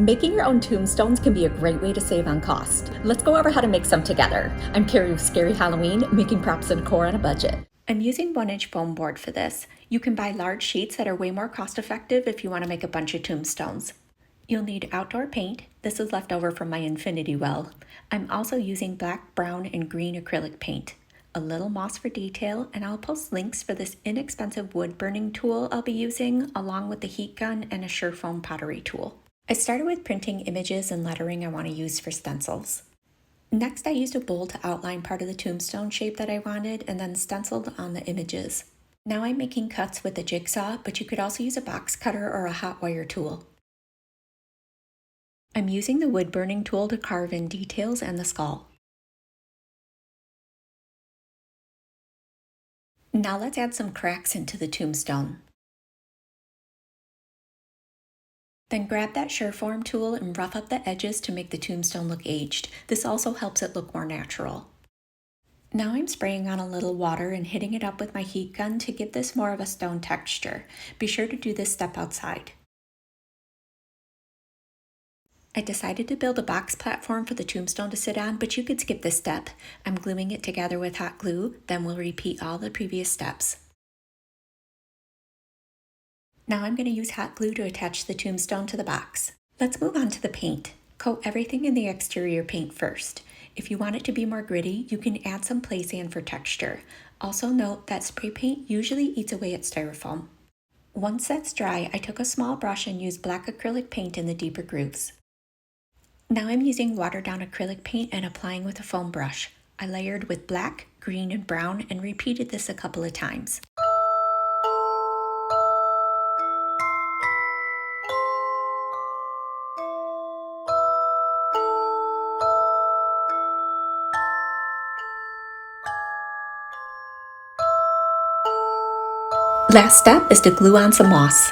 Making your own tombstones can be a great way to save on cost. Let's go over how to make some together. I'm Carrie with Scary Halloween, making props and decor on a budget. I'm using 1-inch foam board for this. You can buy large sheets that are way more cost effective if you want to make a bunch of tombstones. You'll need outdoor paint. This is left over from my infinity well. I'm also using black, brown, and green acrylic paint. A little moss for detail, and I'll post links for this inexpensive wood burning tool I'll be using, along with the heat gun and a Surfoam pottery tool. I started with printing images and lettering I want to use for stencils. Next, I used a bowl to outline part of the tombstone shape that I wanted and then stenciled on the images. Now I'm making cuts with a jigsaw, but you could also use a box cutter or a hot wire tool. I'm using the wood burning tool to carve in details and the skull. Now let's add some cracks into the tombstone. Then grab that Surfoam tool and rough up the edges to make the tombstone look aged. This also helps it look more natural. Now I'm spraying on a little water and hitting it up with my heat gun to give this more of a stone texture. Be sure to do this step outside. I decided to build a box platform for the tombstone to sit on, but you could skip this step. I'm gluing it together with hot glue, then we'll repeat all the previous steps. Now I'm going to use hot glue to attach the tombstone to the box. Let's move on to the paint. Coat everything in the exterior paint first. If you want it to be more gritty, you can add some play sand for texture. Also note that spray paint usually eats away at styrofoam. Once that's dry, I took a small brush and used black acrylic paint in the deeper grooves. Now I'm using watered down acrylic paint and applying with a foam brush. I layered with black, green, and brown and repeated this a couple of times. Last step is to glue on some moss.